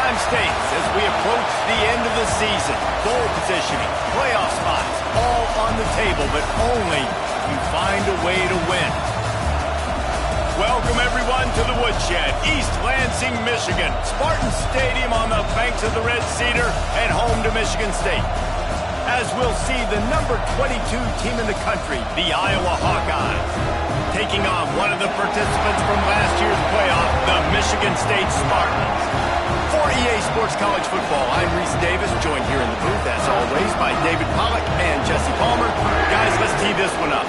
halftime stakes as we approach the end of the season. Goal positioning, playoff spots, all on the table, but only if you find a way to win. Welcome, everyone, to the Woodshed, East Lansing, Michigan. Spartan Stadium on the banks of the Red Cedar and home to Michigan State. As we'll see the number 22 team in the country, the Iowa Hawkeyes, taking on one of the participants from last year's playoff, the Michigan State Spartans. For EA Sports College Football, I'm Reese Davis, joined here in the booth, as always, by David Pollack and Jesse Palmer. Guys, let's tee this one up.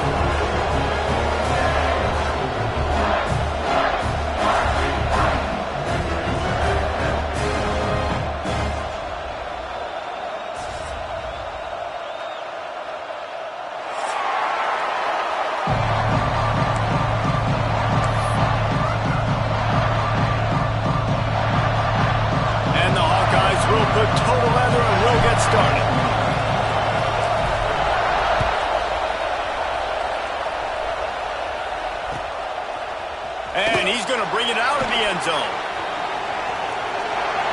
And he's going to bring it out of the end zone.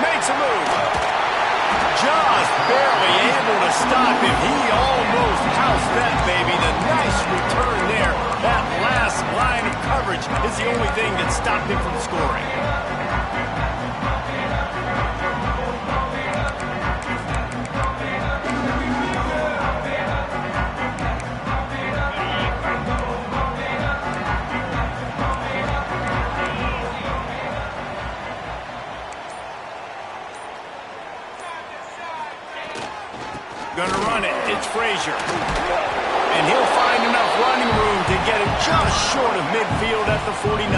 Makes a move. Just barely able to stop him. He almost housed that baby. The nice return there. That last line of coverage is the only thing that stopped him from scoring. Gonna run it. It's Frazier. And he'll find enough running room to get it just short of midfield at the 49.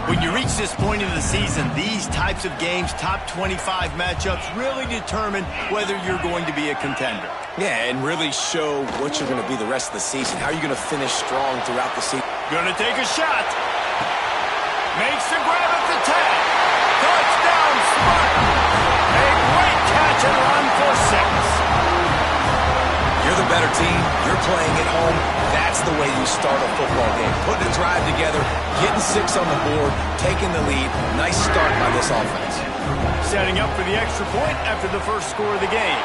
When you reach this point of the season, these types of games, top 25 matchups, really determine whether you're going to be a contender. Yeah, and really show what you're going to be the rest of the season. How are you going to finish strong throughout the season? Gonna take a shot. Makes the grab at the tag. Touchdown, Spartan. A great catch and run for 6. You're the better team. You're playing at home. That's the way you start a football game. Putting a drive together, getting 6 on the board, taking the lead. Nice start by this offense. Setting up for the extra point after the first score of the game.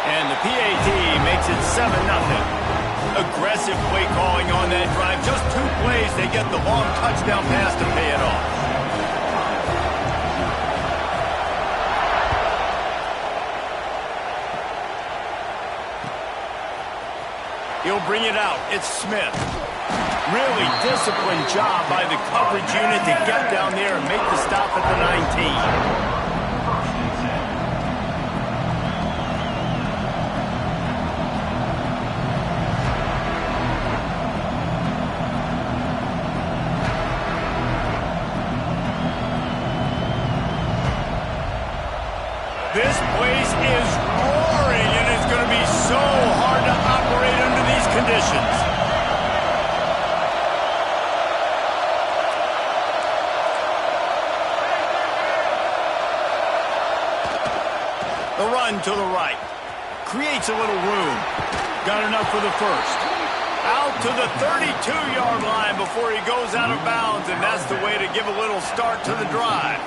And the PAT makes it 7-0. Aggressive play calling on that drive. Just 2 plays, they get the long touchdown pass to pay it off. He'll bring it out. It's Smith. Really disciplined job by the coverage unit to get down there and make the stop at the 19. This place is roaring, and it's going to be so hard to operate under these conditions. The run to the right. Creates a little room. Got enough for the first. Out to the 32-yard line before he goes out of bounds, and that's the way to give a little start to the drive.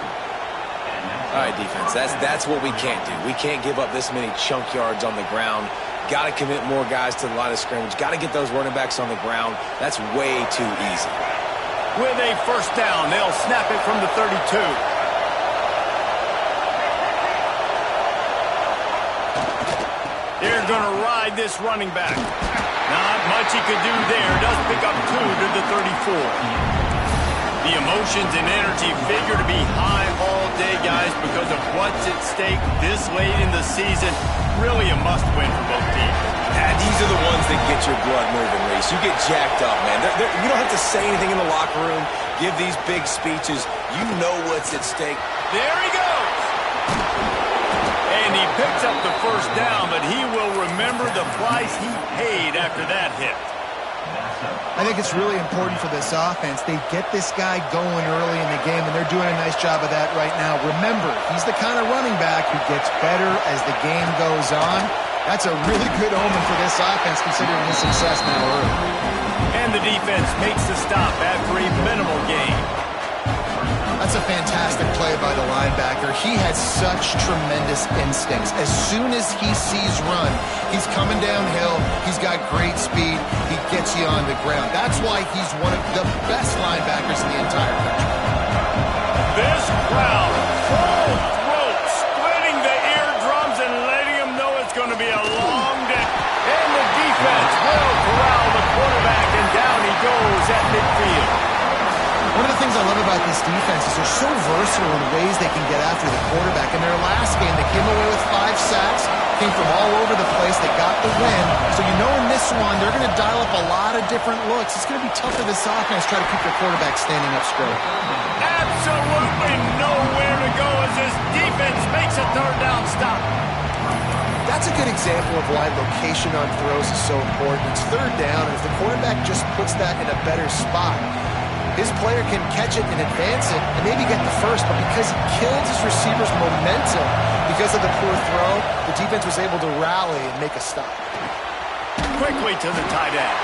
All right, defense, that's what we can't do. We can't give up this many chunk yards on the ground. Got to commit more guys to the line of scrimmage. Got to get those running backs on the ground. That's way too easy. With a first down, they'll snap it from the 32. They're going to ride this running back. Not much he could do there. Does pick up 2 to the 34. The emotions and energy figure to be high all day, guys, because of what's at stake this late in the season. Really a must-win for both teams. Yeah, these are the ones that get your blood moving, Reese. You get jacked up, man. You don't have to say anything in the locker room, give these big speeches. You know what's at stake. There he goes. And he picks up the first down, but he will remember the price he paid after that hit. I think it's really important for this offense. They get this guy going early in the game, and they're doing a nice job of that right now. Remember, he's the kind of running back who gets better as the game goes on. That's a really good omen for this offense, considering his success now early. And the defense makes the stop after a minimal gain. That's was a fantastic play by the linebacker. He has such tremendous instincts. As soon as he sees run, he's coming downhill. He's got great speed. He gets you on the ground. That's why he's one of the best linebackers in the entire country. This crowd, full throat, splitting the eardrums and letting them know it's going to be a long day. And the defense will corral the quarterback, and down he goes at midfield. One of the things I love about this defense is they're so versatile in the ways they can get after the quarterback. In their last game, they came away with 5 sacks, came from all over the place. They got the win. So you know in this one, they're going to dial up a lot of different looks. It's going to be tough for this offense to try to keep their quarterback standing up straight. Absolutely nowhere to go as this defense makes a third down stop. That's a good example of why location on throws is so important. It's third down, and if the quarterback just puts that in a better spot, his player can catch it and advance it and maybe get the first, but because he killed his receiver's momentum because of the poor throw, the defense was able to rally and make a stop. Quickly to the tight end.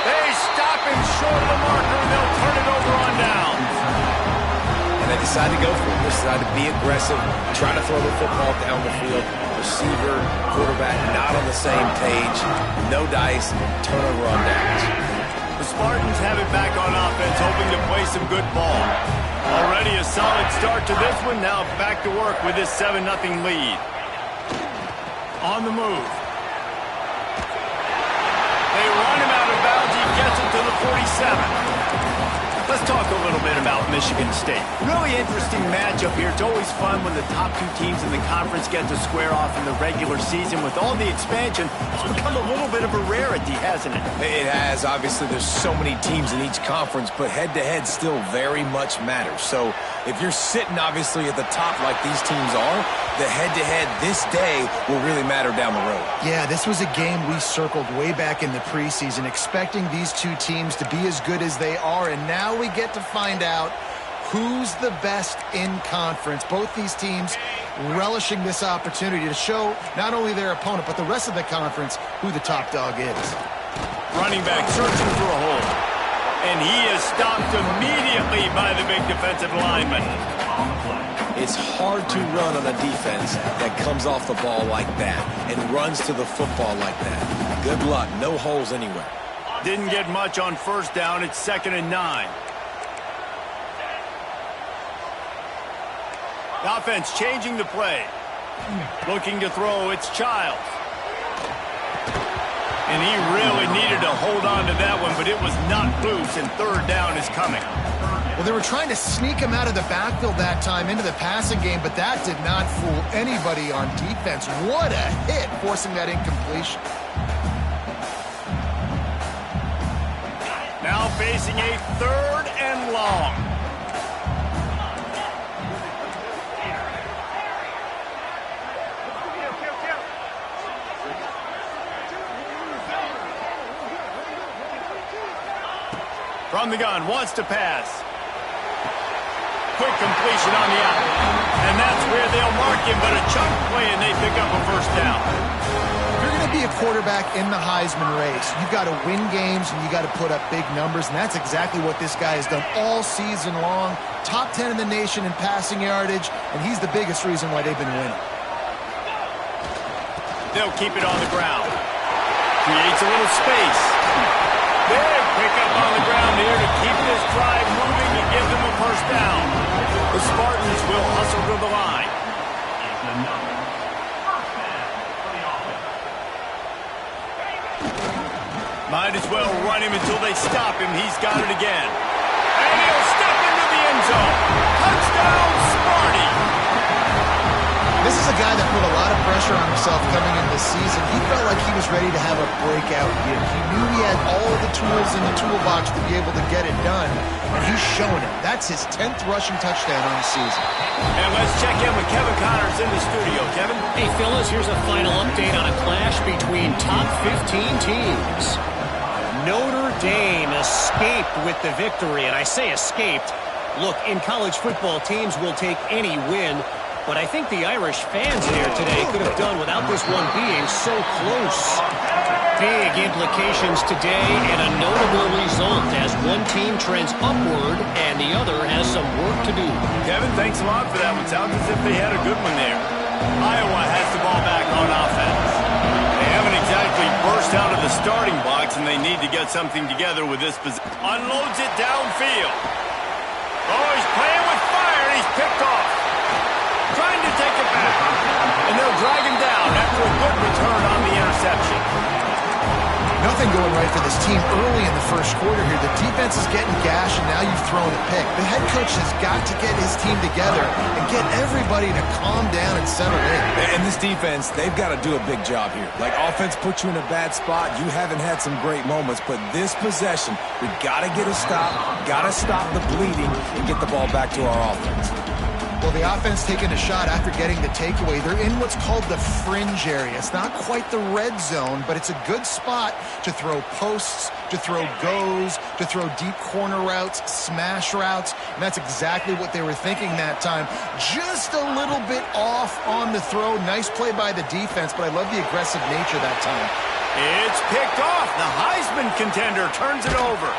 They stop him short of the marker, and they'll turn it over on downs. And they decide to go for it. They decide to be aggressive, try to throw the football down the field. Receiver, quarterback, not on the same page. No dice, turnover on downs. The Spartans have it back on offense, hoping to play some good ball. Already a solid start to this one. Now back to work with this 7-0 lead. On the move. They run him out of bounds. He gets him to the 47. Let's talk a little bit about Michigan State. Really interesting matchup here. It's always fun when the top 2 teams in the conference get to square off in the regular season. With all the expansion, it's become a little bit of a rarity, hasn't it? It has. Obviously, there's so many teams in each conference, but head-to-head still very much matters. So if you're sitting, obviously, at the top like these teams are, the head-to-head this day will really matter down the road. Yeah, this was a game we circled way back in the preseason, expecting these 2 teams to be as good as they are, and now we get to find out who's the best in conference. Both these teams relishing this opportunity to show not only their opponent, but the rest of the conference who the top dog is. Running back searching for a hole. And he is stopped immediately by the big defensive lineman. It's hard to run on a defense that comes off the ball like that and runs to the football like that. Good luck. No holes anywhere. Didn't get much on first down. It's 2nd and 9. The offense changing the play. Looking to throw. It's Childs. And he really needed to hold on to that one, but it was not loose, and third down is coming. Well, they were trying to sneak him out of the backfield that time into the passing game, but that did not fool anybody on defense. What a hit, forcing that incompletion. Now facing a 3rd and long. From the gun, wants to pass. Quick completion on the out. And that's where they'll mark him, but a chunk play, and they pick up a first down. If you're going to be a quarterback in the Heisman race, you've got to win games and you got to put up big numbers, and that's exactly what this guy has done all season long. Top 10 in the nation in passing yardage, and he's the biggest reason why they've been winning. They'll keep it on the ground. Creates a little space. Big pickup on the ground here to keep this drive moving and give them a first down. The Spartans will hustle to the line. Might as well run him until they stop him. He's got it again. And he'll step into the end zone. Touchdown, Sparty! This is a guy that put a lot of pressure on himself coming into the season. He felt like he was ready to have a breakout year. He knew he had all the tools in the toolbox to be able to get it done, and he's showing it. That's his 10th rushing touchdown on the season. And let's check in with Kevin Connors in the studio. Kevin? Hey, fellas, here's a final update on a clash between top 15 teams. Notre Dame escaped with the victory, and I say escaped. Look, in college football, teams will take any win. but I think the Irish fans there today could have done without this one being so close. Big implications today and a notable result as one team trends upward and the other has some work to do. Kevin, thanks a lot for that one. Sounds as if they had a good one there. Iowa has the ball back on offense. They haven't exactly burst out of the starting box, and they need to get something together with this position. Unloads it downfield. Oh, he's playing with fire, and he's picked off. Trying to take it back. And they'll drag him down after a good return on the interception. Nothing going right for this team early in the first quarter here. The defense is getting gashed, and now you've thrown a pick. The head coach has got to get his team together and get everybody to calm down and settle in. And this defense, they've got to do a big job here. Like, offense put you in a bad spot. You haven't had some great moments, but this possession, we got to get a stop, got to stop the bleeding, and get the ball back to our offense. Well, the offense taking a shot after getting the takeaway. They're in what's called the fringe area. It's not quite the red zone, but it's a good spot to throw posts, to throw goes, to throw deep corner routes, smash routes, and that's exactly what they were thinking that time. Just a little bit off on the throw. Nice play by the defense, but I love the aggressive nature that time. It's picked off. The Heisman contender turns it over.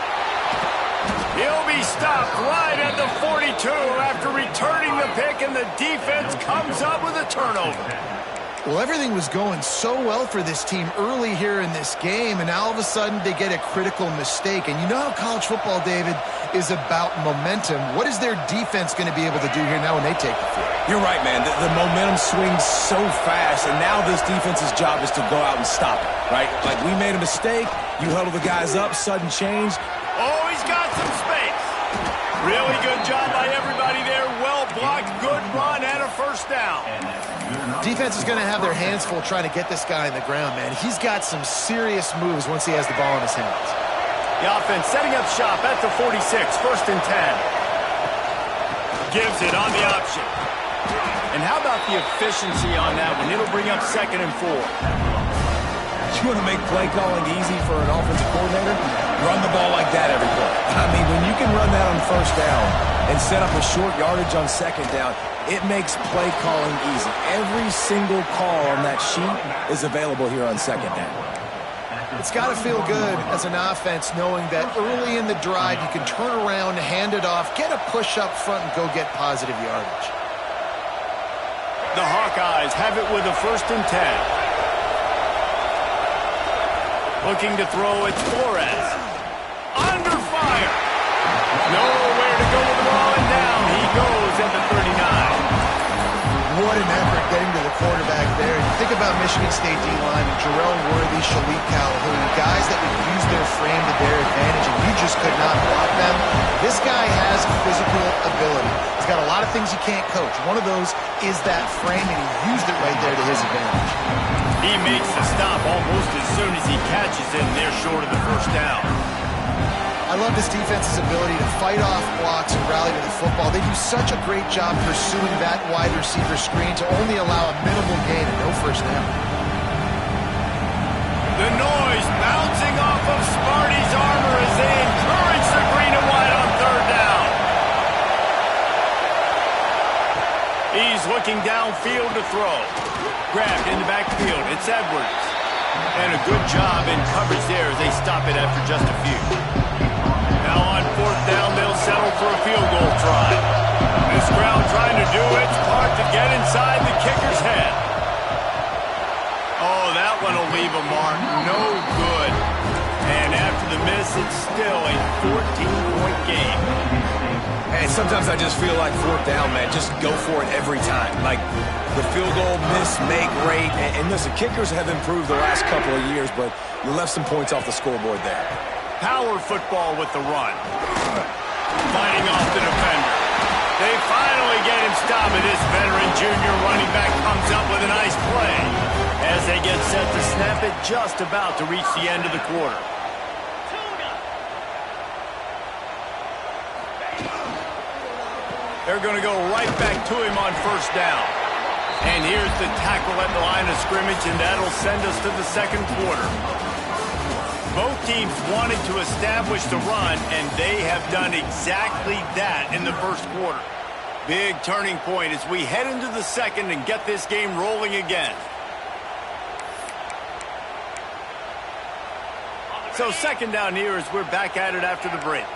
He'll be stopped right at the 42 after returning the pick, and the defense comes up with a turnover. Well, everything was going so well for this team early here in this game, and now all of a sudden they get a critical mistake. And you know how college football, David, is about momentum. What is their defense going to be able to do here now when they take the field? You're right, man. The momentum swings so fast, and now this defense's job is to go out and stop it, right? Like, we made a mistake, you huddle the guys up, sudden change. Oh, he's got some space. Really good job by everybody there. Well blocked, good run, and a first down. Defense is going to have their hands full trying to get this guy in the ground, man. He's got some serious moves once he has the ball in his hands. The offense setting up shop at the 46, first and 10. Gives it on the option. And how about the efficiency on that one? It'll bring up second and 4. You want to make play calling easy for an offensive coordinator? Run the ball like that every play. I mean, when you can run that on first down and set up a short yardage on second down, it makes play calling easy. Every single call on that sheet is available here on second down. It's got to feel good as an offense knowing that early in the drive you can turn around, hand it off, get a push up front, and go get positive yardage. The Hawkeyes have it with a first and 10. Looking to throw, it's Flores. Under fire. Nowhere to go with the ball, and down he goes at the 39. What an effort getting to the quarterback there. And you think about Michigan State D-line and Jarrell Worthy, Shalik Calhoun, guys that would use their frame to their advantage, and you just could not block them. This guy has physical ability. He's got a lot of things you can't coach. One of those is that frame, and he used it right there to his advantage. He makes the stop almost as soon as he catches it, and they're short of the first down. I love this defense's ability to fight off blocks and rally to the football. They do such a great job pursuing that wide receiver screen to only allow a minimal gain and no first down. The noise bouncing off of Sparty's armor as they encourage the green and white on third down. He's looking downfield to throw. Grabbed in the backfield. It's Edwards. And a good job in coverage there as they stop it after just a few. Now on fourth down, they'll settle for a field goal try. This crowd trying to do its part to get inside the kicker's head. Oh, that one will leave a mark. No good. And after the miss, it's still a 14-point game. And sometimes I just feel like fourth down, man, just go for it every time. Like, the field goal, miss, make, rate. And listen, kickers have improved the last couple of years, but you left some points off the scoreboard there. Power football with the run. Fighting off the defender. They finally get him stopped, and this veteran junior running back comes up with a nice play as they get set to snap it just about to reach the end of the quarter. They're going to go right back to him on first down. And here's the tackle at the line of scrimmage, and that'll send us to the second quarter. Both teams wanted to establish the run, and they have done exactly that in the first quarter. Big turning point as we head into the second and get this game rolling again. So second down here as we're back at it after the break.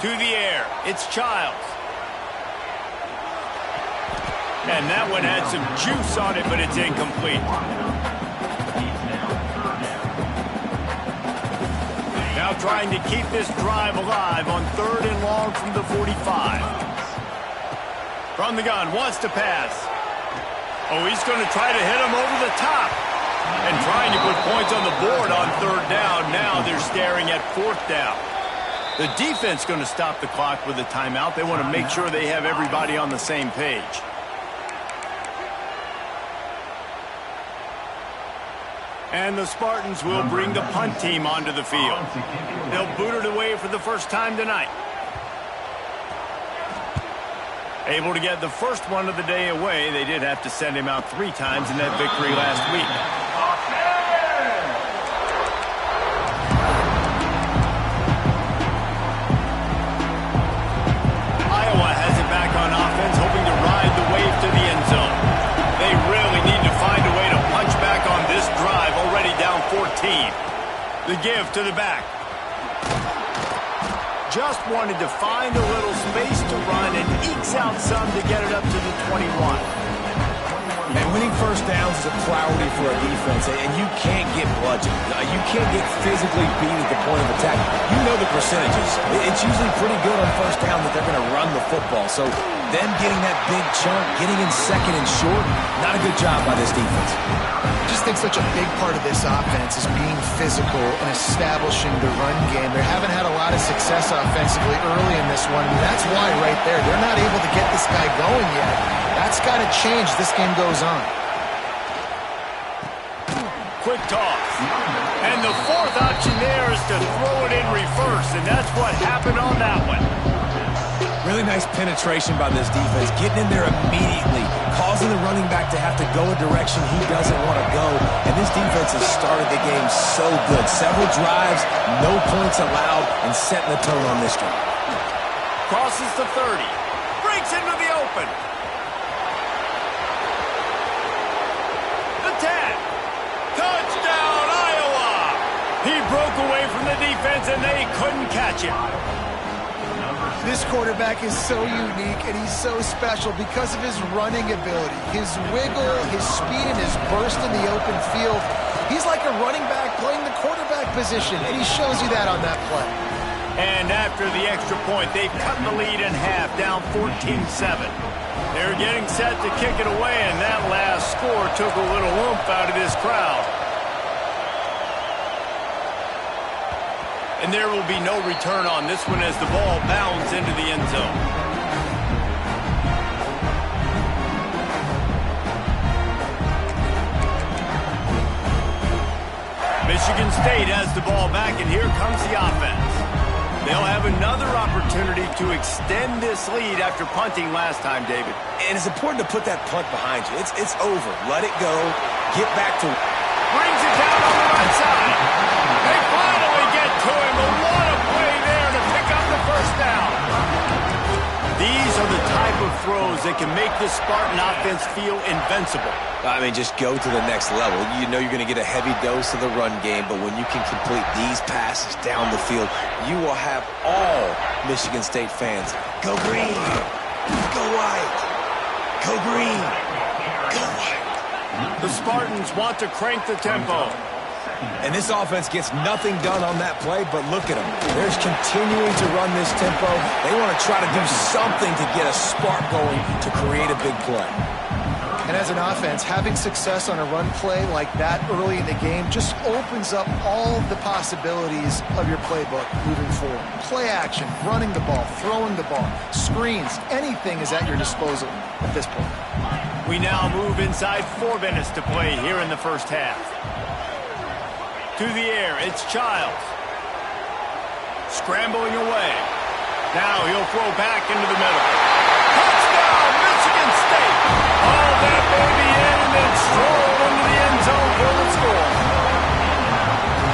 To the air, it's Childs. And that one had some juice on it, but it's incomplete. Now trying to keep this drive alive on 3rd and long from the 45. From the gun, wants to pass. Oh, he's going to try to hit him over the top. And trying to put points on the board on 3rd down. Now they're staring at 4th down. The defense going to stop the clock with a timeout. They want to make sure they have everybody on the same page. And the Spartans will bring the punt team onto the field. They'll boot it away for the first time tonight. Able to get the first one of the day away. They did have to send him out 3 times in that victory last week. Iowa has it back on offense, hoping to ride the wave to the end zone. They really need to find a way to punch back on this drive, already down 14. The give to the back. Just wanted to find a little space to run and ekes out some to get it up to the 21. And winning first downs is a priority for a defense, and you can't get bludgeoned. You can't get physically beat at the point of attack. You know the percentages. It's usually pretty good on first down that they're going to run the football. So them getting that big chunk, getting in second and short, not a good job by this defense. I just think such a big part of this offense is being physical and establishing the run game. They haven't had a lot of success offensively early in this one. That's why right there, they're not able to get this guy going yet. That's got to change as this game goes on. Quick toss. And the 4th option there is to throw it in reverse, and that's what happened on that one. Really nice penetration by this defense, getting in there immediately, causing the running back to have to go a direction he doesn't want to go. And this defense has started the game so good. Several drives, no points allowed, and setting the tone on this drive. Crosses the 30. Breaks into the open. The 10. Touchdown, Iowa! He broke away from the defense, and they couldn't catch him. This quarterback is so unique, and he's so special because of his running ability, his wiggle, his speed, and his burst in the open field. He's like a running back playing the quarterback position, and he shows you that on that play. And after the extra point, they've cut the lead in half, down 14-7. They're getting set to kick it away, and that last score took a little oomph out of this crowd. And there will be no return on this one as the ball bounds into the end zone. Michigan State has the ball back, and here comes the offense. They'll have another opportunity to extend this lead after punting last time, David. And it's important to put that punt behind you. It's over. Let it go. Get back to... Brings it down on the right side. They finally get to him. What a play there to pick up the first down. These are the type of throws that can make this Spartan offense feel invincible. I mean, just go to the next level. You know you're going to get a heavy dose of the run game, but when you can complete these passes down the field, you will have all Michigan State fans. Go green. Go white. Go green. Go white. The Spartans want to crank the tempo. And this offense gets nothing done on that play, but look at them. They're continuing to run this tempo. They want to try to do something to get a spark going to create a big play. And as an offense, having success on a run play like that early in the game just opens up all the possibilities of your playbook moving forward. Play action, running the ball, throwing the ball, screens, anything is at your disposal at this point. We now move inside 4 minutes to play here in the first half. To the air, it's Childs. Scrambling away. Now he'll throw back into the middle. Touchdown, Michigan State! All that baby in and then stroll into the end zone for the score.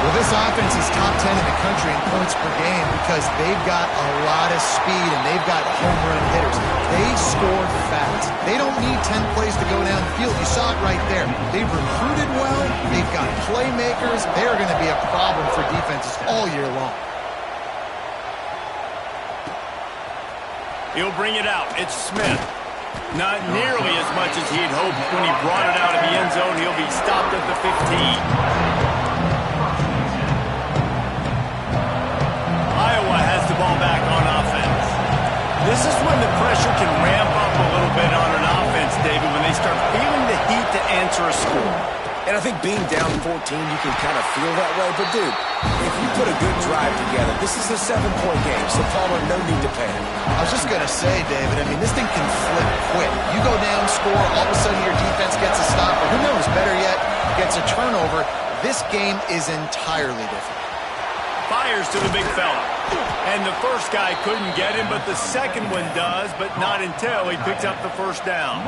Well, this offense is top top 10 in the country in points per game because they've got a lot of speed and they've got home run hitters. They score fast. They don't need 10 plays to go down the field. You saw it right there. They've recruited well. They've got playmakers. They're going to be a problem for defenses all year long. He'll bring it out. It's Smith. Not nearly as much as he'd hoped when he brought it out of the end zone. He'll be stopped at the 15. Iowa has the ball back on offense. This is when the pressure can ramp up a little bit on an offense, David, when they start feeling the heat to answer a score. And I think being down 14, you can kind of feel that way. But, dude, if you put a good drive together, this is a 7-point game, so Palmer, no need to panic. I was just going to say, David, I mean, this thing can flip quick. You go down, score, all of a sudden your defense gets a stop, or who knows, better yet, gets a turnover. This game is entirely different. Fires to the big fella. And the first guy couldn't get him, but the second one does, but not until he picks up the first down.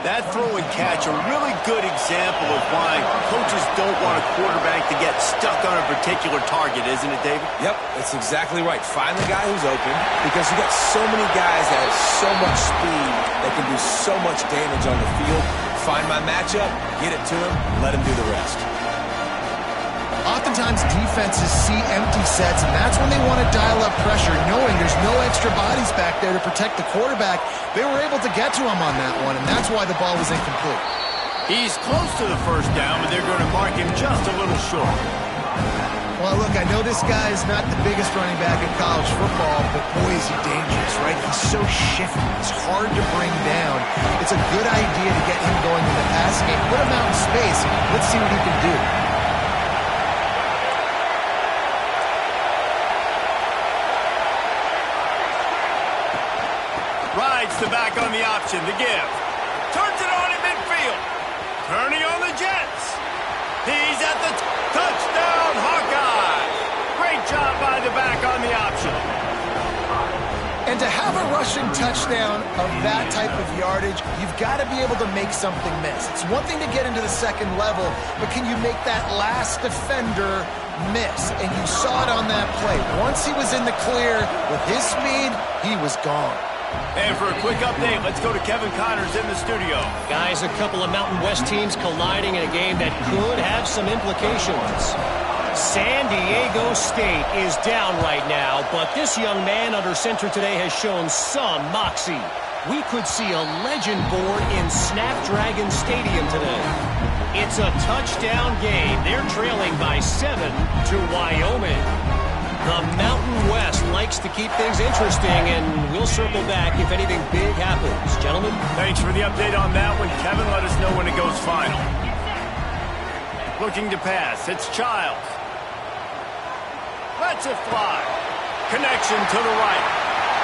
That throw and catch, a really good example of why coaches don't want a quarterback to get stuck on a particular target, isn't it, David? Yep, that's exactly right. Find the guy who's open because you got so many guys that have so much speed that can do so much damage on the field. Find my matchup, get it to him, let him do the rest. Oftentimes defenses see empty sets, and that's when they want to dial up pressure, knowing there's no extra bodies back there to protect the quarterback. They were able to get to him on that one, and that's why the ball was incomplete. He's close to the first down, but they're going to mark him just a little short. Well, look, I know this guy is not the biggest running back in college football, but boy, is he dangerous, right? He's so shifty. It's hard to bring down. It's a good idea to get him going in the pass game. Put him out in space. Let's see what he can do. Rides the back on the option, the give. Turns it on at midfield. Turning on the Jets. He's at the touchdown, Hawkeye. Great job by the back on the option. And to have a rushing touchdown of that type of yardage, you've got to be able to make something miss. It's one thing to get into the second level, but can you make that last defender miss? And you saw it on that play. Once he was in the clear with his speed, he was gone. And for a quick update, let's go to Kevin Connors in the studio. Guys, a couple of Mountain West teams colliding in a game that could have some implications. San Diego State is down right now, but this young man under center today has shown some moxie. We could see a legend born in Snapdragon Stadium today. It's a touchdown game. They're trailing by 7 to Wyoming. The Mountain West likes to keep things interesting, and we'll circle back if anything big happens. Gentlemen? Thanks for the update on that one. Kevin, let us know when it goes final. Looking to pass. It's Childs. Lets it fly. Connection to the right.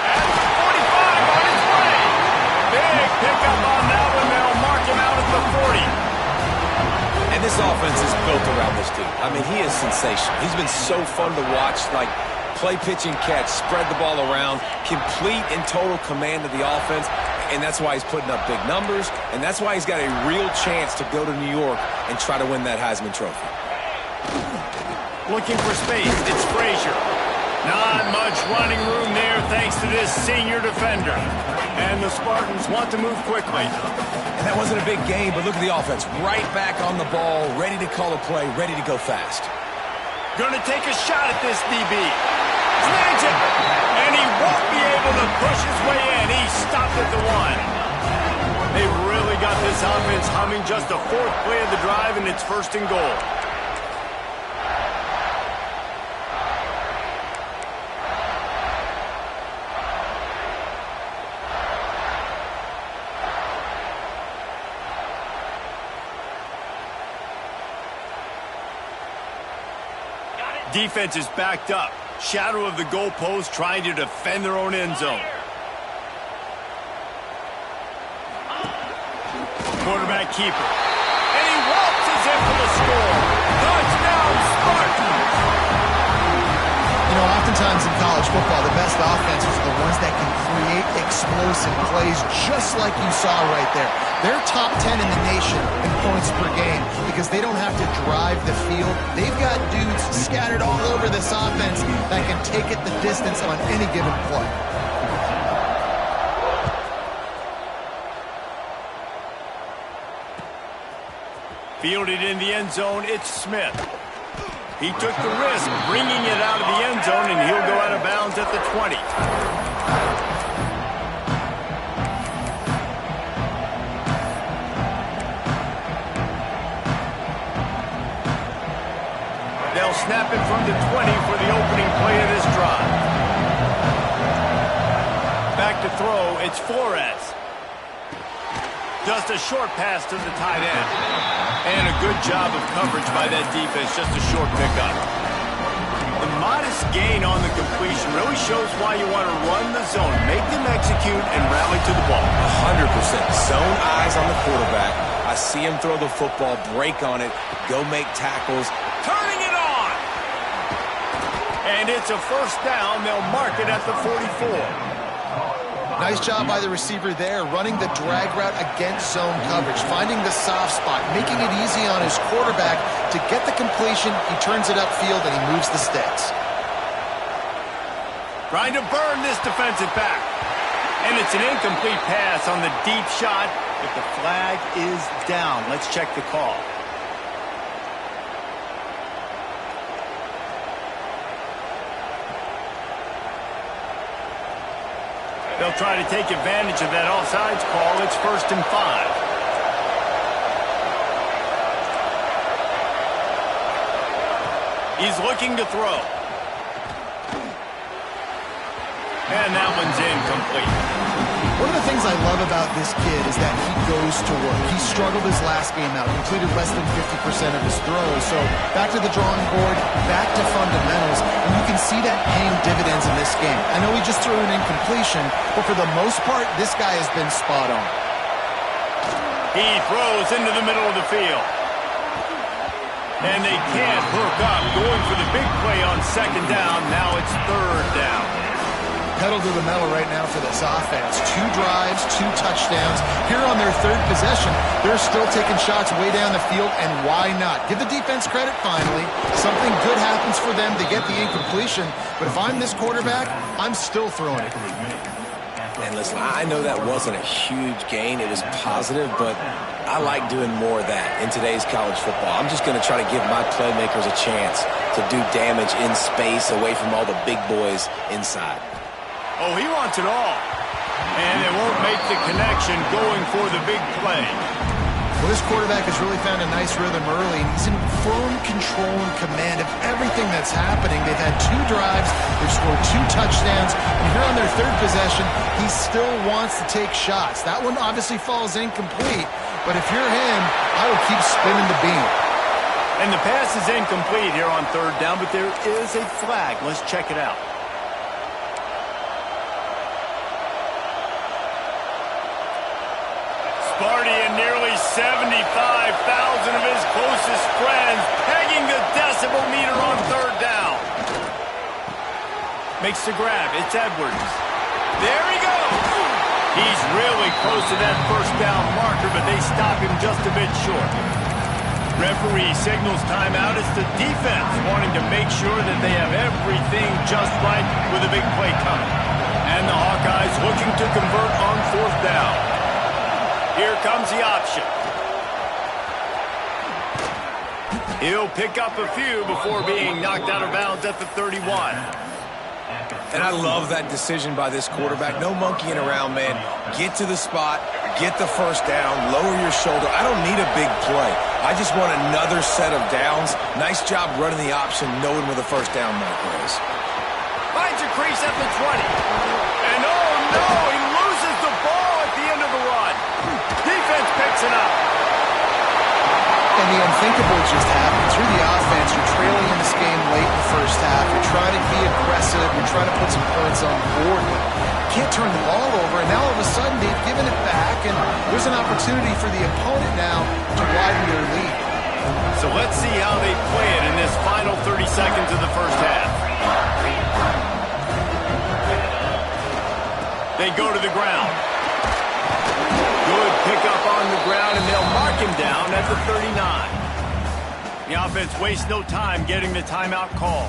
At the 45 on his way. Big pickup on that one. They'll mark him out at the 40. And this offense is built around this dude. I mean, he is sensational. He's been so fun to watch, like play, pitch, and catch, spread the ball around, complete and total command of the offense, and that's why he's putting up big numbers, and that's why he's got a real chance to go to New York and try to win that Heisman Trophy. Looking for space. It's Frazier. Not much running room there thanks to this senior defender. And the Spartans want to move quickly. And that wasn't a big game, but look at the offense. Right back on the ball, ready to call a play, ready to go fast. Going to take a shot at this DB. Snags it. And he won't be able to push his way in. He stopped at the 1. They've really got this offense humming. Just a 4th play of the drive, and it's 1st and goal. Defense is backed up. Shadow of the goalpost trying to defend their own end zone. Quarterback keeper. And he waltzes in for the score. Touchdown, Spartans! You know, oftentimes in college football, the best offenses are the ones that can create explosive plays just like you saw right there. They're top 10 in the nation in points per game because they don't have to drive the field. They've got dudes scattered all over this offense that can take it the distance on any given play. Fielded in the end zone, it's Smith. He took the risk, bringing it out of the end zone, and he'll go out of bounds at the 20. They'll snap it from the 20 for the opening play of this drive. Back to throw, it's Flores. Just a short pass to the tight end. And a good job of coverage by that defense, just a short pickup. The modest gain on the completion really shows why you want to run the zone, make them execute, and rally to the ball. 100%. Zone eyes on the quarterback. I see him throw the football, break on it, go make tackles. Turning it on! And it's a first down. They'll mark it at the 44. Nice job by the receiver there, running the drag route against zone coverage, finding the soft spot, making it easy on his quarterback to get the completion. He turns it upfield and he moves the sticks. Trying to burn this defensive back. And it's an incomplete pass on the deep shot, but the flag is down. Let's check the call. They'll try to take advantage of that offsides call. It's 1st and 5. He's looking to throw. And that one's incomplete. One of the things I love about this kid is that he goes to work. He struggled his last game out, completed less than 50% of his throws. So back to the drawing board, back to fundamentals, and you can see that paying dividends in this game. I know he just threw an incompletion, but for the most part, this guy has been spot on. He throws into the middle of the field. And they can't hook up, going for the big play on 2nd down. Now it's 3rd down. Pedal to the metal right now for this offense. 2 drives, 2 touchdowns. Here on their 3rd possession, they're still taking shots way down the field, and why not? Give the defense credit finally. Something good happens for them to get the incompletion, but if I'm this quarterback, I'm still throwing it. And listen, I know that wasn't a huge gain. It was positive, but I like doing more of that in today's college football. I'm just going to try to give my playmakers a chance to do damage in space away from all the big boys inside. Oh, he wants it all. And it won't make the connection going for the big play. Well, this quarterback has really found a nice rhythm early, and he's in firm control and command of everything that's happening. They've had 2 drives, they've scored 2 touchdowns, and here on their 3rd possession, he still wants to take shots. That one obviously falls incomplete, but if you're him, I would keep spinning the beam. And the pass is incomplete here on 3rd down, but there is a flag. Let's check it out. Sparty and nearly 75,000 of his closest friends pegging the decibel meter on 3rd down. Makes the grab. It's Edwards. There he goes. He's really close to that 1st down marker, but they stop him just a bit short. Referee signals timeout. It's the defense wanting to make sure that they have everything just right with a big play coming. And the Hawkeyes looking to convert on 4th down. Here comes the option. He'll pick up a few before being knocked out of bounds at the 31. And I love that decision by this quarterback. No monkeying around, man. Get to the spot, get the 1st down, lower your shoulder. I don't need a big play. I just want another set of downs. Nice job running the option, knowing where the 1st down marker is. Finds a crease at the 20. And oh no, he loses the ball at the end of the run. Defense picks it up. And the unthinkable just happened. Through the offense, you're trailing in this game late in the 1st half. You're trying to be aggressive. You're trying to put some points on the board. You can't turn the ball over. And now all of a sudden, they've given it back. And there's an opportunity for the opponent now to widen their lead. So let's see how they play it in this final 30 seconds of the 1st half. They go to the ground. Good pickup on the him down at the 39. The offense wastes no time getting the timeout call.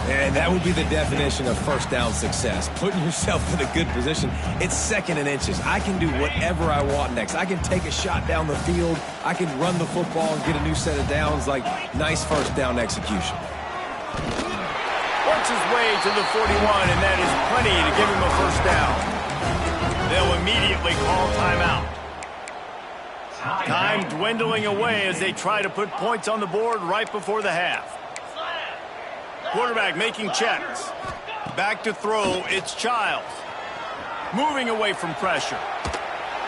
And that would be the definition of first down success. Putting yourself in a good position. It's second and inches. I can do whatever I want next. I can take a shot down the field. I can run the football and get a new set of downs. Like, nice first down execution. Works his way to the 41, and that is plenty to give him a first down. They'll immediately call timeout. Time dwindling away as they try to put points on the board right before the half. Quarterback making checks. Back to throw, it's Childs. Moving away from pressure.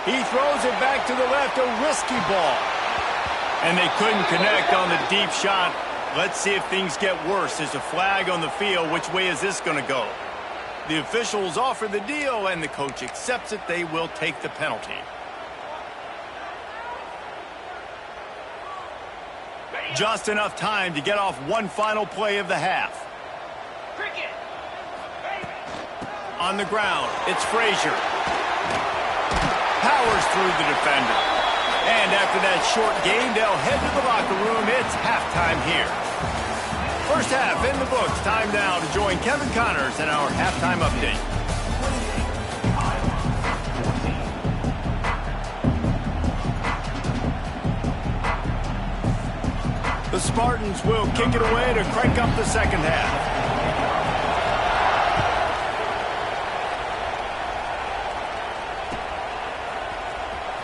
He throws it back to the left, a risky ball. And they couldn't connect on the deep shot. Let's see if things get worse. There's a flag on the field. Which way is this going to go? The officials offer the deal, and the coach accepts it. They will take the penalty. Just enough time to get off one final play of the half. On the ground, it's Frazier. Powers through the defender. And after that short gain, they'll head to the locker room. It's halftime here. First half in the books. Time now to join Kevin Connors in our halftime update. The Spartans will kick it away to crank up the second half.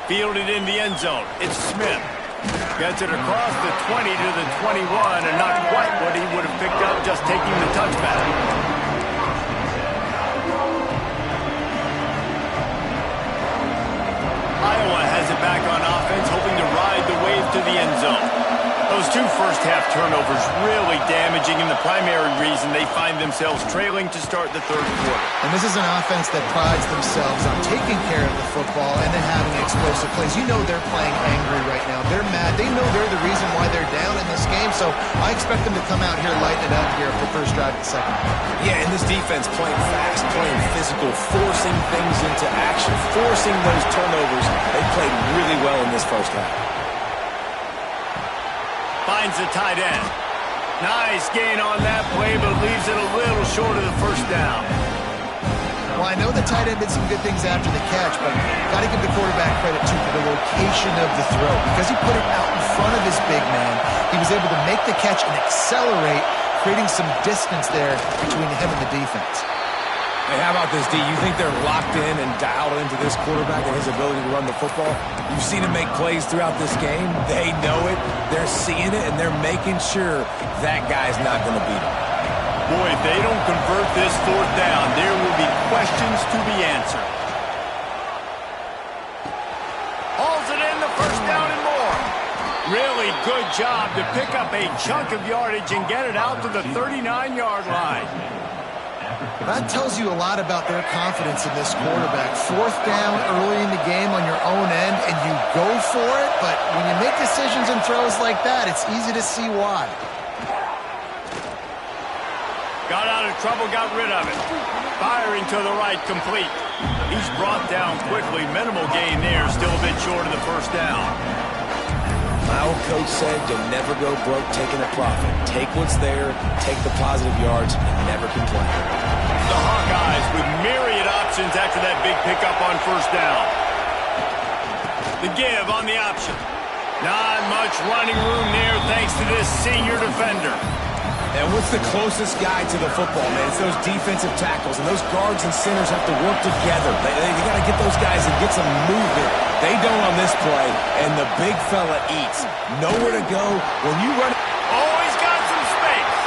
Fielded in the end zone. It's Smith. Gets it across the 20 to the 21, and not quite what he would have picked up just taking the touchback. Iowa has it back on offense, hoping to ride the wave to the end zone. Those two first-half turnovers really damaging, and the primary reason they find themselves trailing to start the third quarter. And this is an offense that prides themselves on taking care of the football and then having explosive plays. You know they're playing angry right now. They're mad. They know they're the reason why they're down in this game, so I expect them to come out here, lighten it up here for the first drive of the second. Yeah, and this defense playing fast, playing physical, forcing things into action, forcing those turnovers. They played really well in this first half. Finds the tight end. Nice gain on that play, but leaves it a little short of the first down. Well, I know the tight end did some good things after the catch, but got to give the quarterback credit, too, for the location of the throw. Because he put it out in front of his big man, he was able to make the catch and accelerate, creating some distance there between him and the defense. Hey, how about this, D? You think they're locked in and dialed into this quarterback and his ability to run the football? You've seen him make plays throughout this game. They know it. They're seeing it, and they're making sure that guy's not going to beat him. Boy, if they don't convert this fourth down, there will be questions to be answered. Hauls it in, the first down and more. Really good job to pick up a chunk of yardage and get it out to the 39-yard line. That tells you a lot about their confidence in this quarterback. Fourth down early in the game on your own end, and you go for it, but when you make decisions and throws like that, it's easy to see why. Got out of trouble, got rid of it. Firing to the right, complete. He's brought down quickly. Minimal gain there, still a bit short of the first down. My old coach said you'll never go broke taking a profit. Take what's there, take the positive yards, and never complain. The Hawkeyes with myriad options after that big pickup on first down. The give on the option. Not much running room there thanks to this senior defender. And what's the closest guy to the football, man? It's those defensive tackles, and those guards and centers have to work together. They got to get those guys and get some movement. They don't on this play, and the big fella eats. Nowhere to go. When you run... Oh, he's got some space.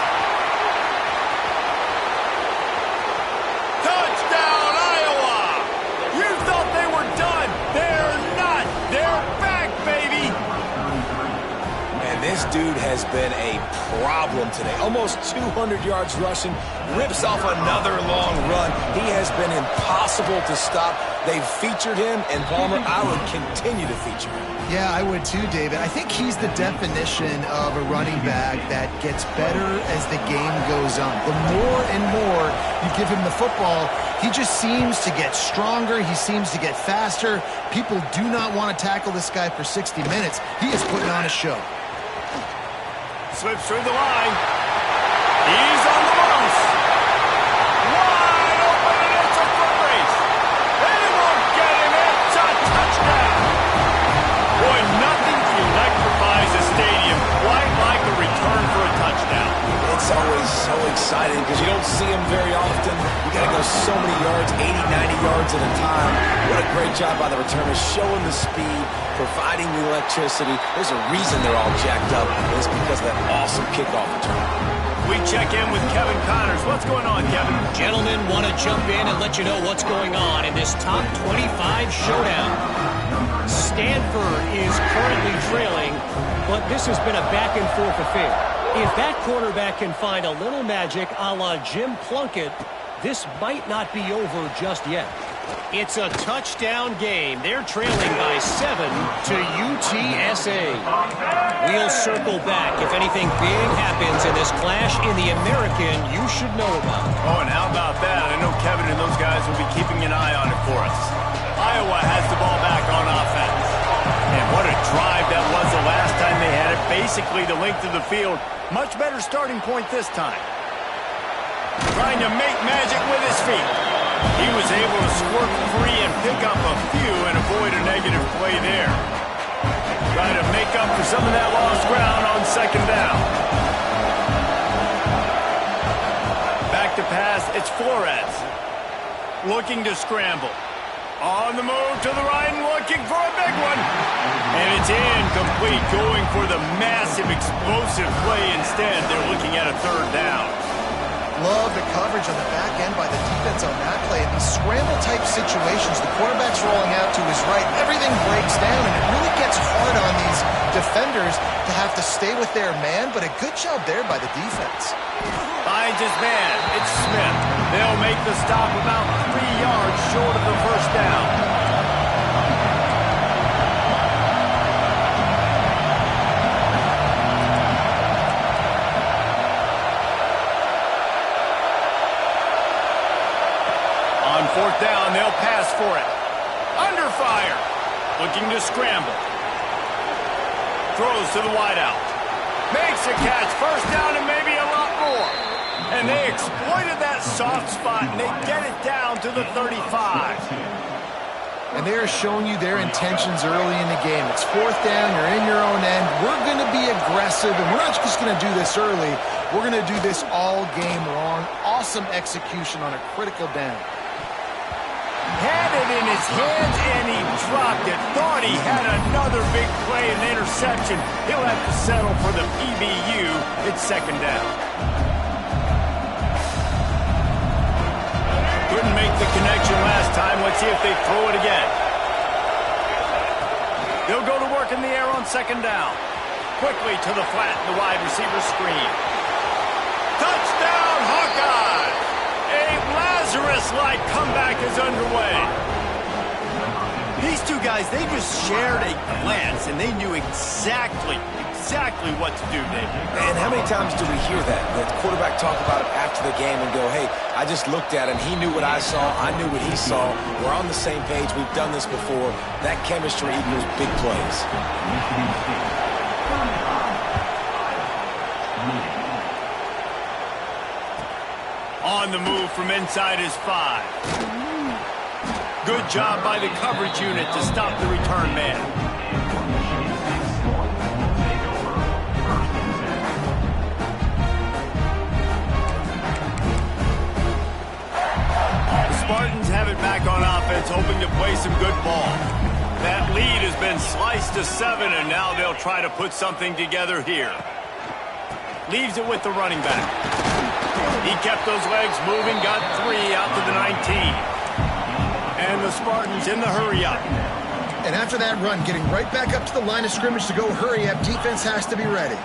Touchdown, Iowa! You thought they were done. They're not. They're back, baby. And This dude has been a problem today. Almost 200 yards rushing, rips off another long run. He has been impossible to stop. They've featured him, and Palmer, I would continue to feature him. Yeah, I would too, David. I think he's the definition of a running back that gets better as the game goes on. The more and more you give him the football, he just seems to get stronger. He seems to get faster. People do not want to tackle this guy for 60 minutes. He is putting on a show. Slips through the line. He's on the loose. Wide open, and it's a foot race. They won't get him. It's a touchdown. Boy, nothing electrifies a stadium quite like a return for a touchdown. It's always so exciting because you don't see him very often. You got to go so many yards, 80, 90 yards at a time. What a great job by the returners, showing the speed, providing the electricity. There's a reason they're all jacked up. It's because of that awesome kickoff return. We check in with Kevin Connors. What's going on, Kevin? Gentlemen, want to jump in and let you know what's going on in this top 25 showdown. Stanford is currently trailing, but this has been a back-and-forth affair. If that quarterback can find a little magic a la Jim Plunkett, this might not be over just yet. It's a touchdown game. They're trailing by 7 to UTSA. We'll circle back if anything big happens in this clash in the American you should know about. Oh, and how about that? I know Kevin and those guys will be keeping an eye on it for us. Iowa has the ball back on offense. And what a drive that was the last time they had it. Basically the length of the field. Much better starting point this time. Trying to make magic with his feet. He was able to squirt free and pick up a few and avoid a negative play there. Trying to make up for some of that lost ground on second down. Back to pass, it's Flores. Looking to scramble. On the move to the right and looking for a big one. And it's incomplete, going for the massive explosive play instead. They're looking at a third down. Love the coverage on the back end by the defense on that play. In these scramble-type situations, the quarterback's rolling out to his right. Everything breaks down, and it really gets hard on these defenders to have to stay with their man, but a good job there by the defense. Finds his man. It's Smith. They'll make the stop about 3 yards short of the first down. On fourth down, they'll pass for it. Under fire. Looking to scramble. Throws to the wideout. Makes a catch. First down and maybe a lot more. And they exploited that soft spot, and they get it down to the 35. And they are showing you their intentions early in the game. It's fourth down. You're in your own end. We're going to be aggressive, and we're not just going to do this early. We're going to do this all game long. Awesome execution on a critical down. Had it in his hands, and he dropped it. Thought he had another big play and interception. He'll have to settle for the PBU. It's second down. Couldn't make the connection last time. Let's see if they throw it again. They'll go to work in the air on second down. Quickly to the flat, the wide receiver screen. Touchdown, Hawkeye! A Lazarus-like comeback is underway. These two guys, they just shared a glance, and they knew exactly what to do, David. And how many times do we hear that? The quarterback talk about it after the game and go, hey, I just looked at him. He knew what I saw. I knew what he saw. We're on the same page. We've done this before. That chemistry equals big plays. On the move from inside his 5. Good job by the coverage unit to stop the return man. The Spartans have it back on offense, hoping to play some good ball. That lead has been sliced to 7, and now they'll try to put something together here. Leaves it with the running back. He kept those legs moving, got 3 out to the 19. And the Spartans in the hurry up. And after that run, getting right back up to the line of scrimmage to go hurry up, defense has to be ready.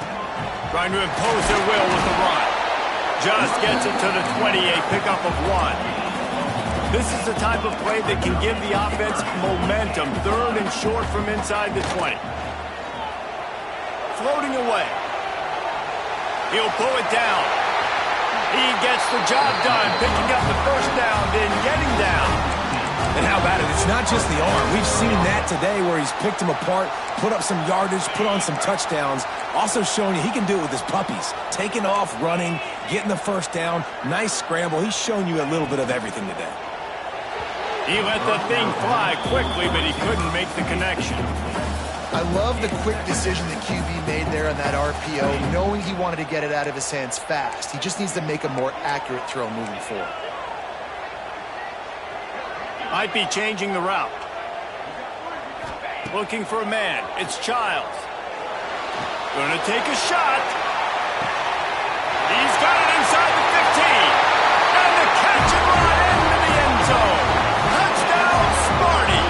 Trying to impose their will with the run. Just gets it to the 20, a pickup of 1. This is the type of play that can give the offense momentum. 3rd and short from inside the 20. Floating away. He'll pull it down. He gets the job done, picking up the first down, then getting down. And how about it? It's not just the arm. We've seen that today where he's picked them apart, put up some yardage, put on some touchdowns. Also showing you he can do it with his puppies. Taking off, running, getting the first down. Nice scramble. He's shown you a little bit of everything today. He let the thing fly quickly, but he couldn't make the connection. I love the quick decision that QB made there on that RPO, knowing he wanted to get it out of his hands fast. He just needs to make a more accurate throw moving forward. Might be changing the route. Looking for a man. It's Childs. Gonna take a shot. He's got it inside the 15. And the catch and run into the end zone. Touchdown, Smarty.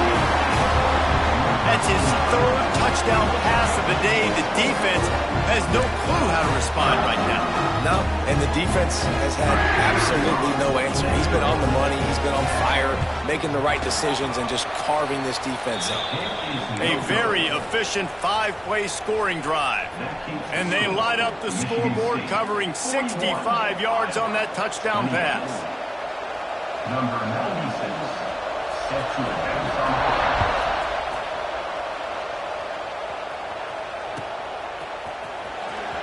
That's his 3rd touchdown pass of the day. The defense has no clue how to respond right now. No, and the defense has had absolutely no answer. He's been on the money. He's been on fire, making the right decisions and just carving this defense up. A very efficient 5-play scoring drive. And they light up the scoreboard, covering 65 yards on that touchdown pass. Number 96, set to advance on.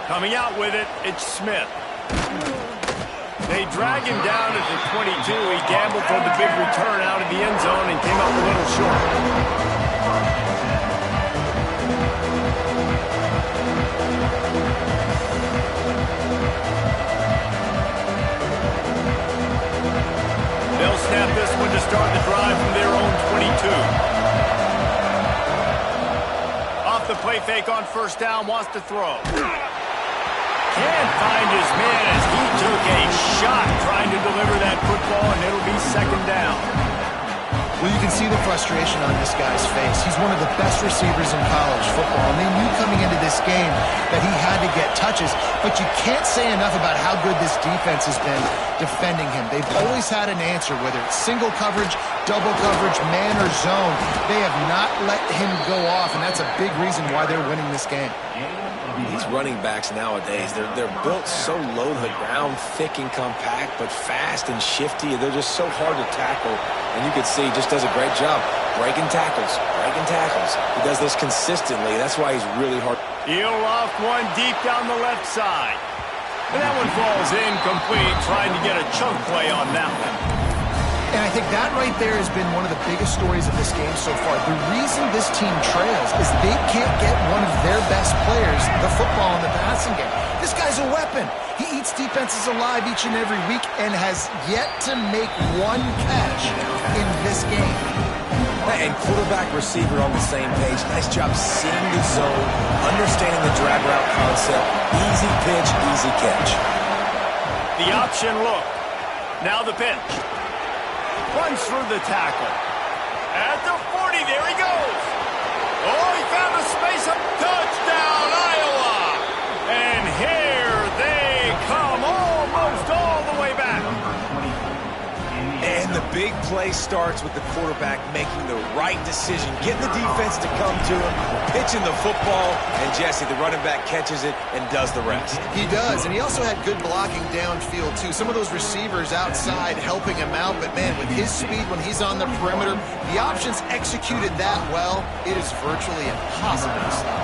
Coming out with it, it's Smith. They drag him down at the 22. He gambled for the big return out of the end zone and came up a little short. They'll snap this one to start the drive from their own 22. Off the play fake on first down, wants to throw. Can't find his man as he took a shot trying to deliver that football, and it'll be 2nd down. Well, you can see the frustration on this guy's face. He's one of the best receivers in college football, and they knew coming into this game that he had to get touches, but you can't say enough about how good this defense has been defending him. They've always had an answer, whether it's single coverage, double coverage, man or zone. They have not let him go off, and that's a big reason why they're winning this game. These running backs nowadays, they're built so low to the ground, thick and compact, but fast and shifty. They're just so hard to tackle. And you can see he just does a great job breaking tackles. He does this consistently. That's why he's really hard. He'll loft one deep down the left side. And that one falls incomplete, trying to get a chunk play on that one. And I think that right there has been one of the biggest stories of this game so far. The reason this team trails is they can't get one of their best players the football in the passing game. This guy's a weapon. He eats defenses alive each and every week and has yet to make one catch in this game. And quarterback receiver on the same page. Nice job seeing the zone, understanding the drag route concept. Easy pitch, easy catch. The option look. Now the pitch. Runs through the tackle. At the 40, there he goes. Oh, he found a space up. Touchdown, Iowa. And here they come, almost all the way back. And the big play starts with the quarterback making the right decision, getting the defense to come to him, pitching the football, and Jesse, the running back, catches it and does the rest. He does, and he also had good blocking downfield, too. Some of those receivers outside helping him out, but, man, with his speed when he's on the perimeter, the options executed that well, it is virtually impossible to stop.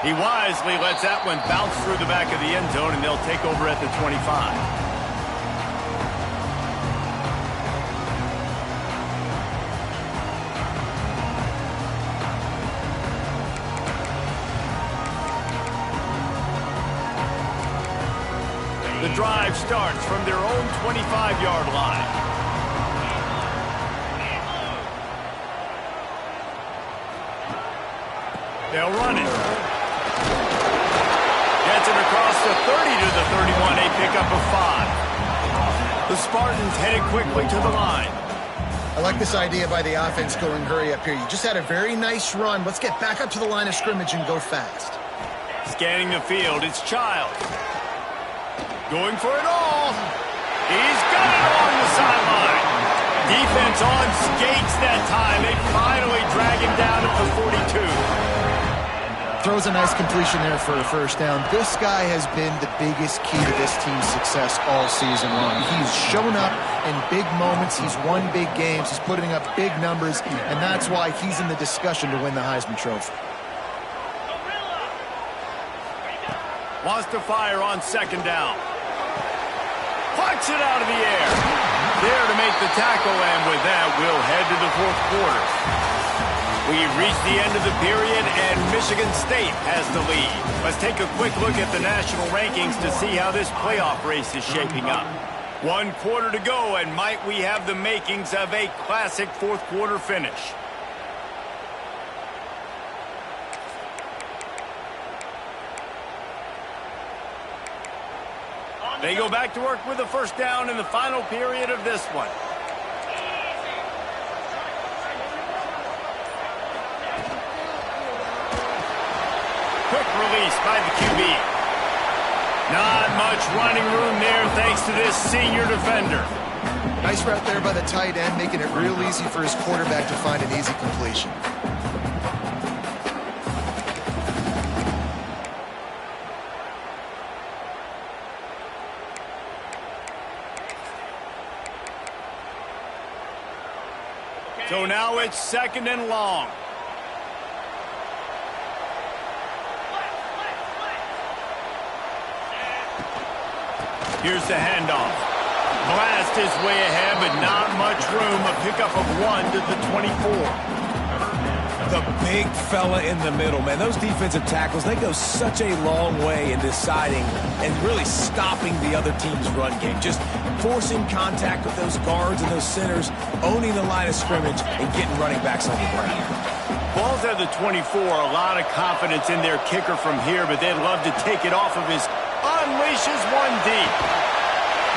He wisely lets that one bounce through the back of the end zone, and they'll take over at the 25. The drive starts from their own 25-yard line. They'll run it. Gets it across It's a 30 to the 31, a pickup of 5. The Spartans headed quickly to the line. I like this idea by the offense going hurry up here. You just had a very nice run. Let's get back up to the line of scrimmage and go fast. Scanning the field, it's Child. Going for it all. He's got it along the sideline. Defense on skates that time. They finally drag him down at the 42. Throws a nice completion there for a first down. This guy has been the biggest key to this team's success all season long. He's shown up in big moments. He's won big games. He's putting up big numbers, and that's why he's in the discussion to win the Heisman Trophy. Wants to fire on second down. Punch it out of the air. There to make the tackle, and with that, we'll head to the fourth quarter. We've reached the end of the period, and Michigan State has the lead. Let's take a quick look at the national rankings to see how this playoff race is shaping up. 1 quarter to go, and might we have the makings of a classic fourth quarter finish. They go back to work with a first down in the final period of this one. Quick release by the QB. Not much running room there thanks to this senior defender. Nice route there by the tight end, making it real easy for his quarterback to find an easy completion. So now it's second and long. Here's the handoff. Blast his way ahead, but not much room. A pickup of 1 to the 24. The big fella in the middle, man. Those defensive tackles, they go such a long way in deciding and really stopping the other team's run game. Just forcing contact with those guards and those centers, owning the line of scrimmage, and getting running backs on the ground. Ball's at the 24. A lot of confidence in their kicker from here, but they'd love to take it off of his unleashes one deep.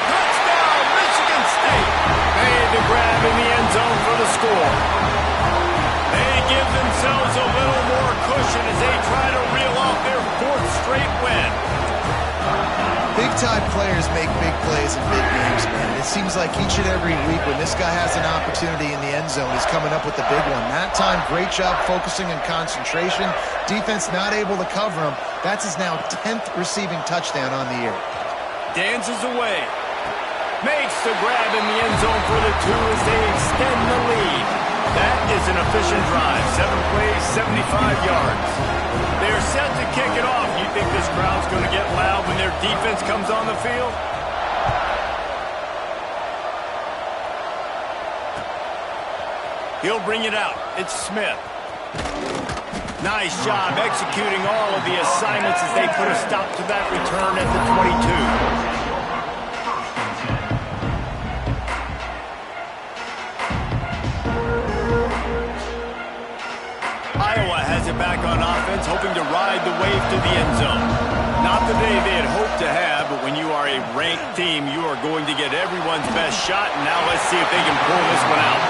Touchdown, Michigan State. Made the grab in the end zone for the score. They give themselves a little more cushion as they try to reel off their 4th straight win. Big-time players make big plays in big games, man. And it seems like each and every week when this guy has an opportunity in the end zone, he's coming up with the big one. That time, great job focusing and concentration. Defense not able to cover him. That's his now 10th receiving touchdown on the year. Dances away. Makes the grab in the end zone for the 2 as they extend the lead. That is an efficient drive. 7 plays, 75 yards. They're set to kick it off. You think this crowd's going to get loud when their defense comes on the field? He'll bring it out. It's Smith. Nice job executing all of the assignments as they put a stop to that return at the 22. Iowa has it back on offense, hoping to ride the wave to the end zone. Not the day they had hoped to have, but when you are a ranked team, you are going to get everyone's best shot, and now let's see if they can pull this one out.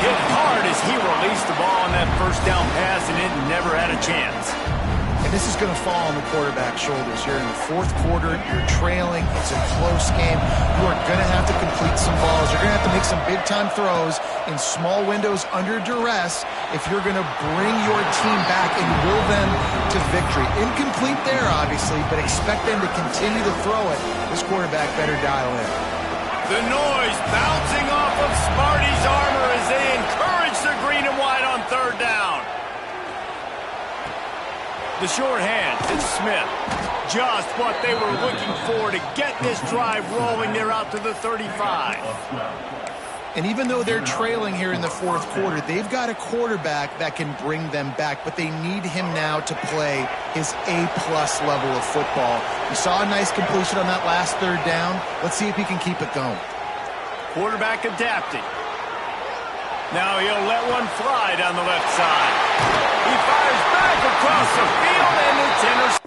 Hit hard as he released the ball on that first down pass, and it never had a chance. And this is going to fall on the quarterback's shoulders. You're in the 4th quarter. You're trailing. It's a close game. You are going to have to complete some balls. You're going to have to make some big-time throws in small windows under duress if you're going to bring your team back and will them to victory. Incomplete there, obviously, but expect them to continue to throw it. This quarterback better dial in. The noise bouncing off of Sparty's armor as they encourage the green and white on 3rd down. The short hand, it's Smith. Just what they were looking for to get this drive rolling. They're out to the 35. And even though they're trailing here in the 4th quarter, they've got a quarterback that can bring them back, but they need him now to play his A-plus level of football. You saw a nice completion on that last 3rd down. Let's see if he can keep it going. Quarterback adapting. Now he'll let one fly down the left side. He fires back across the field, and it's intercepted.